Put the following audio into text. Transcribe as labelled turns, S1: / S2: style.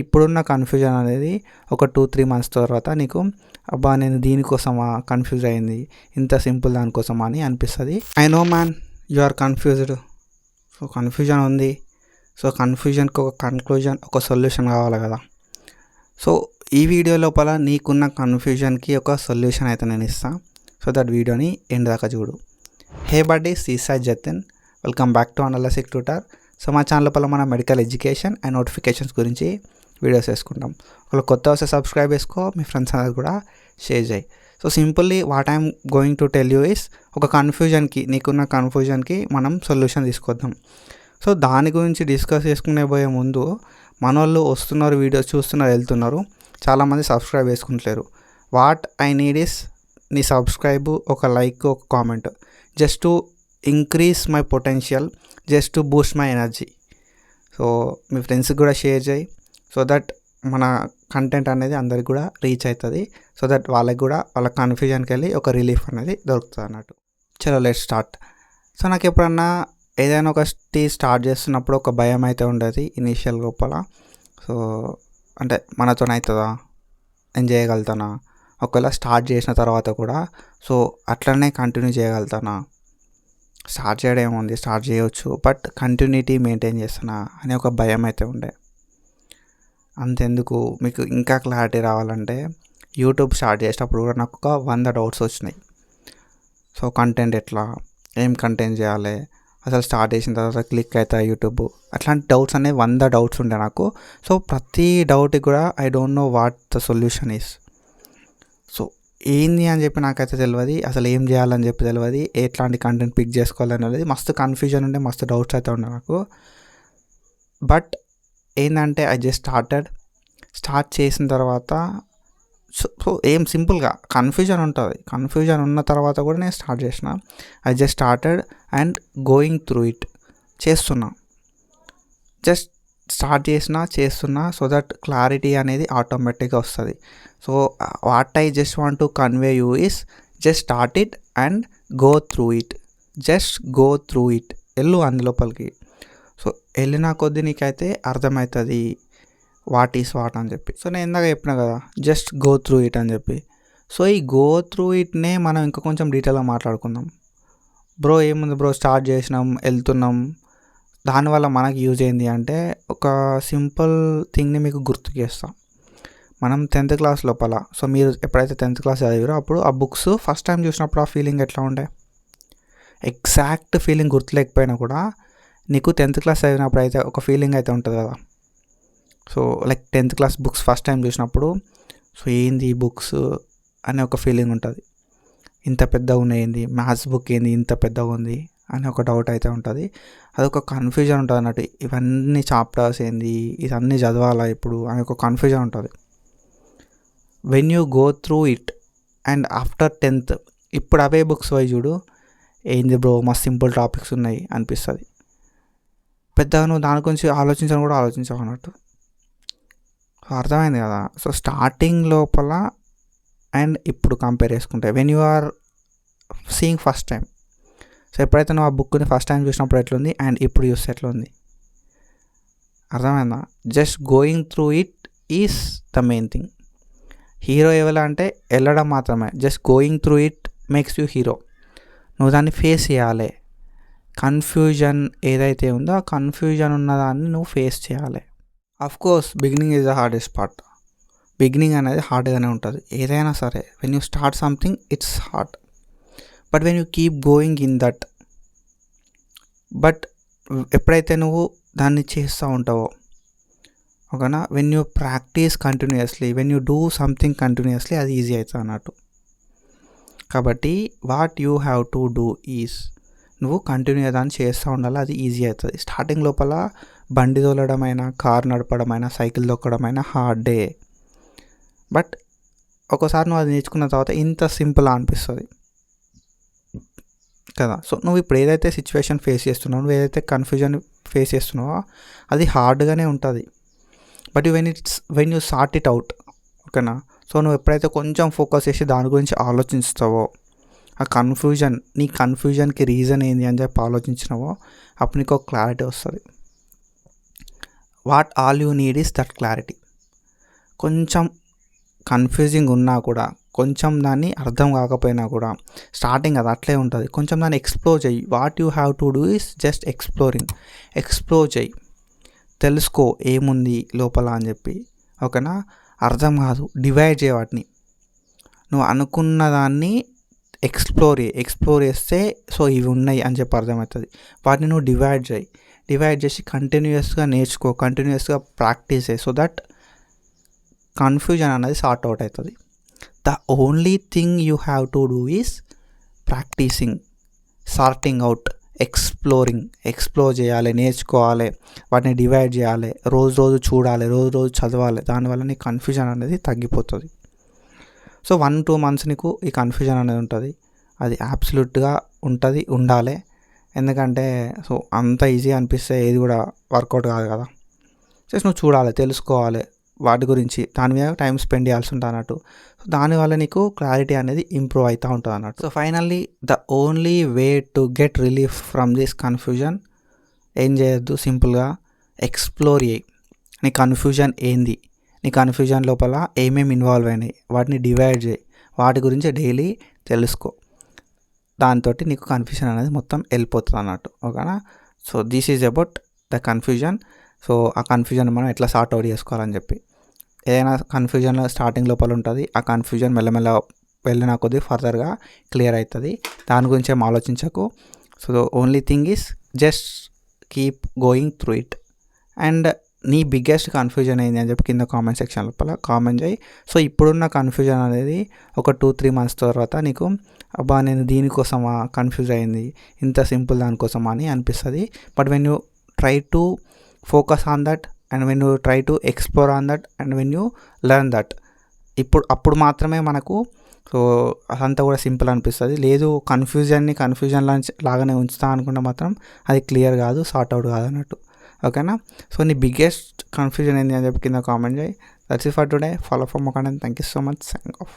S1: ఇప్పుడున్న కన్ఫ్యూజన్ అనేది ఒక 2-3 మంత్స్ తర్వాత నీకు అబ్బా నేను దీనికోసమా కన్ఫ్యూజ్ అయింది, ఇంత సింపుల్ దానికోసమా అని అనిపిస్తుంది. I know man, you are confused. So confusion ఉంది. సో కన్ఫ్యూజన్కి ఒక కన్క్లూజన్, ఒక సొల్యూషన్ కావాలి కదా. సో ఈ వీడియో లోపల నీకున్న కన్ఫ్యూజన్కి ఒక సొల్యూషన్ అయితే నేను ఇస్తాను. సో దట్ వీడియోని ఎండ్ దాకా చూడు. హే బడ్డీ, సీసాయ్ Jatin, welcome back to analytic tutor. So మా ఛానల్ లోపల మన మెడికల్ ఎడ్యుకేషన్ అండ్ నోటిఫికేషన్స్ గురించి వీడియోస్ వేసుకుంటాం. ఒకవేళ కొత్త వస్తే సబ్స్క్రైబ్ చేసుకో, మీ ఫ్రెండ్స్ అనేది కూడా షేర్ చేయి. So simply what I'm going to tell you is, ఒక కన్ఫ్యూజన్కి, నీకున్న కన్ఫ్యూజన్కి మనం సొల్యూషన్ తీసుకొద్దాం. సో దాని గురించి డిస్కస్ చేసుకునే పోయే ముందు మన వాళ్ళు వస్తున్నారు, వీడియోస్ చూస్తున్నారు, వెళ్తున్నారు, చాలామంది సబ్స్క్రైబ్ చేసుకుంటలేరు. వాట్ ఐ నీడ్ ఇస్ నీ సబ్స్క్రైబ్, ఒక లైక్, ఒక comment, just to increase my potential, just to boost my energy. So మీ ఫ్రెండ్స్కి కూడా షేర్ చేయి, సో దట్ మన కంటెంట్ అనేది అందరికి కూడా రీచ్ అవుతుంది. సో దట్ వాళ్ళకి కూడా వాళ్ళ కన్ఫ్యూజన్కి వెళ్ళి ఒక రిలీఫ్ అనేది దొరుకుతుంది అన్నట్టు. చలో లెట్ స్టార్ట్. సో నాకు ఎప్పుడన్నా ఏదైనా ఒకటి స్టార్ట్ చేస్తున్నప్పుడు ఒక భయం అయితే ఉండేది ఇనీషియల్ లోపల. సో అంటే మనతో అవుతుందా, నేను చేయగలుగుతానా, ఒకవేళ స్టార్ట్ చేసిన తర్వాత కూడా సో అట్లనే కంటిన్యూ చేయగలుగుతానా, స్టార్ట్ చేయడం ఏముంది, స్టార్ట్ చేయవచ్చు, బట్ కంటిన్యూటీ మెయింటైన్ చేస్తున్నా అనే ఒక భయం అయితే ఉండే. అంతెందుకు, మీకు ఇంకా క్లారిటీ రావాలంటే యూట్యూబ్ స్టార్ట్ చేసేటప్పుడు కూడా నాకు ఒక 100 డౌట్స్ వచ్చినాయి. సో కంటెంట్ ఎట్లా, ఏం కంటెంట్ చేయాలి, అసలు స్టార్ట్ చేసిన తర్వాత క్లిక్ అవుతాయి యూట్యూబ్, అట్లాంటి డౌట్స్ అనేవి 100 డౌట్స్ ఉండే నాకు. సో ప్రతి డౌట్కి కూడా I don't know what the solution is. So ఏంది అని చెప్పి నాకైతే తెలియదు, అసలు ఏం చేయాలని చెప్పి తెలియదు, ఎట్లాంటి కంటెంట్ పిక్ చేసుకోవాలని తెలియదు, మస్తు కన్ఫ్యూజన్ ఉండే, మస్తు డౌట్స్ అయితే ఉండే నాకు. బట్ ఏంటంటే ఐ జస్ట్ స్టార్ట్ చేసిన తర్వాత సో ఏం సింపుల్గా కన్ఫ్యూజన్ ఉంటుంది, కన్ఫ్యూజన్ ఉన్న తర్వాత కూడా నేను స్టార్ట్ చేసిన. I just started and going through it, చేస్తున్నా, జస్ట్ స్టార్ట్ చేస్తున్నా సో దట్ క్లారిటీ అనేది ఆటోమేటిక్గా వస్తుంది. So what I just want to convey you is, just start it and go through it, just go through it, వెళ్ళు అందులోపలికి. So వెళ్ళిన కొద్దీ నీకైతే అర్థమవుతుంది వాట్ ఈస్ వాట్ అని చెప్పి. సో నేను ఇందాక చెప్పిన కదా, జస్ట్ గో త్రూ ఇట్ అని చెప్పి. సో ఈ గో త్రూ ఇట్నే మనం ఇంకా కొంచెం డీటెయిల్గా మాట్లాడుకుందాం. బ్రో ఏముంది బ్రో, స్టార్ట్ చేసినాం, వెళ్తున్నాం, దానివల్ల మనకి యూజ్ ఏంది అంటే ఒక సింపుల్ థింగ్ని మీకు గుర్తు చేస్తాం. మనం 10th క్లాస్ లోపల, సో మీరు ఎప్పుడైతే 10th క్లాస్ చదివారో అప్పుడు ఆ బుక్స్ ఫస్ట్ టైం చూసినప్పుడు ఆ ఫీలింగ్ ఎట్లా ఉండే, ఎగ్జాక్ట్ ఫీలింగ్ గుర్తులేకపోయినా కూడా నీకు 10th క్లాస్ చదివినప్పుడు అయితే ఒక ఫీలింగ్ అయితే ఉంటుంది కదా. So like 10th class books first time చూసినప్పుడు సో ఏంది ఈ బుక్స్ అనే ఒక ఫీలింగ్ ఉంటుంది, ఇంత పెద్దగా ఉన్నాయి, మ్యాథ్స్ బుక్ ఏంది ఇంత పెద్దగా ఉంది అని ఒక డౌట్ అయితే ఉంటుంది. అదొక కన్ఫ్యూజన్ ఉంటుంది అన్నట్టు, ఇవన్నీ చాప్టర్స్ ఏంది, ఇవన్నీ చదవాలా ఇప్పుడు అని ఒక కన్ఫ్యూజన్ ఉంటుంది. When you go through it and after 10th ఇప్పుడు అవే బుక్స్ పోయి చూడు, ఏంది బ్రో మస్తు సింపుల్ టాపిక్స్ ఉన్నాయి అనిపిస్తుంది. పెద్దగా నువ్వు దాని గురించి ఆలోచించని కూడా ఆలోచించావు అన్నట్టు. అర్థమైంది కదా. సో స్టార్టింగ్ లోపల అండ్ ఇప్పుడు కంపేర్ చేసుకుంటే when you are seeing first time, so ఎప్పుడైతే నువ్వు ఆ బుక్ని ఫస్ట్ టైం చూసినప్పుడు ఎట్లుంది అండ్ ఇప్పుడు చూస్తే ఎట్లుంది, అర్థమైందా. Just going through it is the main thing. Hero ఎవరు అంటే వెళ్ళడం మాత్రమే, just going through it makes you hero. నువ్వు దాన్ని ఫేస్ చేయాలి, కన్ఫ్యూజన్ ఏదైతే ఉందో ఆ కన్ఫ్యూజన్ ఉన్నదాన్ని నువ్వు ఫేస్ చేయాలి. Course beginning is the hardest part. Beginning అనేది హార్డ్గానే ఉంటుంది ఏదైనా సరే. When you start something it's hard, but when you keep going in that, but ఎప్పుడైతే నువ్వు దాన్ని చేస్తూ ఉంటావో ఓకేనా, when you practice continuously, when you do something continuously అది ఈజీ అవుతుంది అన్నట్టు. కాబట్టి what you have to do is, నువ్వు కంటిన్యూ దాన్ని చేస్తూ ఉండాలి, అది ఈజీ అవుతుంది. స్టార్టింగ్ లోపల బండి తోలడమైనా, కార్ నడపడమైనా, సైకిల్ తొక్కడమైనా హార్డే, బట్ ఒకసారి నువ్వు అది నేర్చుకున్న తర్వాత ఇంత సింపుల్ అనిపిస్తుంది కదా. సో నువ్వు ఇప్పుడు ఏదైతే సిచ్యువేషన్ ఫేస్ చేస్తున్నావు, నువ్వు ఏదైతే కన్ఫ్యూజన్ ఫేస్ చేస్తున్నావో అది హార్డ్గానే ఉంటుంది, but when you sort it out ఓకేనా. సో నువ్వు ఎప్పుడైతే కొంచెం ఫోకస్ చేసి దాని గురించి ఆలోచిస్తావో, ఆ నీ కన్ఫ్యూజన్కి రీజన్ ఏంది అని చెప్పి ఆలోచించినావో అప్పుడు నీకు ఒక క్లారిటీ వస్తుంది. What all you need is that clarity. కొంచెం కన్ఫ్యూజింగ్ ఉన్నా కూడా, కొంచెం దాన్ని అర్థం కాకపోయినా కూడా, స్టార్టింగ్ అది అట్లే ఉంటుంది, కొంచెం దాన్ని ఎక్స్ప్లోర్ చెయ్యి. What you have to do is just explore చెయ్యి, తెలుసుకో ఏముంది లోపల అని చెప్పి. ఓకేనా? అర్థం కాదు, డివైడ్ చేయ వాటిని. నువ్వు అనుకున్న దాన్ని ఎక్స్ప్లోర్ చేస్తే సో ఇవి ఉన్నాయి అని చెప్పి అర్థమవుతుంది. వాటిని నువ్వు డివైడ్ చేసి కంటిన్యూస్గా నేర్చుకో, కంటిన్యూస్గా ప్రాక్టీస్ చేయి. సో దట్ కన్ఫ్యూజన్ అనేది సార్ట్ అవుట్ అవుతుంది. The only thing you have to do is practicing, sorting out, explore చేయాలి, నేర్చుకోవాలి, వాటిని డివైడ్ చేయాలి, రోజు చూడాలి, రోజు చదవాలి. దానివల్ల నీ కన్ఫ్యూజన్ అనేది తగ్గిపోతుంది. సో 1-2 months నీకు ఈ కన్ఫ్యూజన్ అనేది ఉంటుంది. అది అబ్సల్యూట్గా ఉండాలి. ఎందుకంటే సో అంత ఈజీ అనిపిస్తే ఏది కూడా వర్కౌట్ కాదు కదా. జస్ట్ నువ్వు చూడాలి, తెలుసుకోవాలి వాటి గురించి, దాని మీద టైం స్పెండ్ చేయాల్సి ఉంటుంది అన్నట్టు. సో దానివల్ల నీకు క్లారిటీ అనేది ఇంప్రూవ్ అవుతూ ఉంటుంది అన్నట్టు. So finally the only way to get relief from this confusion, ఏం చేయొద్దు, సింపుల్గా ఎక్స్ప్లోర్ చేయి. నీ కన్ఫ్యూజన్ ఏంది, నీ కన్ఫ్యూజన్ లోపల ఏమేమి ఇన్వాల్వ్ అయినాయి, వాటిని డివైడ్ చేయి, వాటి గురించి డైలీ తెలుసుకో. దాంతో నీకు కన్ఫ్యూజన్ అనేది మొత్తం వెళ్ళిపోతుంది అన్నట్టు. ఓకేనా? So this is about the confusion. So ఆ కన్ఫ్యూజన్ మనం ఎట్లా సార్ట్ అవుట్ చేసుకోవాలని చెప్పి. ఏదైనా కన్ఫ్యూజన్ స్టార్టింగ్ లోపల ఉంటుంది, ఆ కన్ఫ్యూజన్ మెల్లమెల్ల వెళ్ళిన కొద్దీ ఫర్దర్గా క్లియర్ అవుతుంది. దాని గురించి ఏం ఆలోచించకు. So only thing is just keep going through it. And నీ బిగ్గెస్ట్ కన్ఫ్యూజన్ ఏంది అని చెప్పి కింద కామెంట్ సెక్షన్ లోపల కామెంట్ చేయి. సో ఇప్పుడున్న కన్ఫ్యూజన్ అనేది ఒక 2-3 months తర్వాత నీకు అబ్బా నేను దీనికోసమా కన్ఫ్యూజ్ అయింది, ఇంత సింపుల్ దానికోసమా అని అనిపిస్తుంది. But when you try to focus on that and when you try to explore on that and when you learn that, అప్పుడు మాత్రమే మనకు సో అదంతా కూడా సింపుల్ అనిపిస్తుంది. లేదు కన్ఫ్యూజన్ లాగానే ఉంచుతా అనుకుంటే మాత్రం అది క్లియర్ కాదు, సార్ట్ అవుట్ కాదు అన్నట్టు. ఓకేనా? సో నీ బిగ్గెస్ట్ కన్ఫ్యూజన్ ఏంటి అని చెప్పి కింద కామెంట్ చేయి. That's it for today. Follow for more content. Thank you so much. Signing off.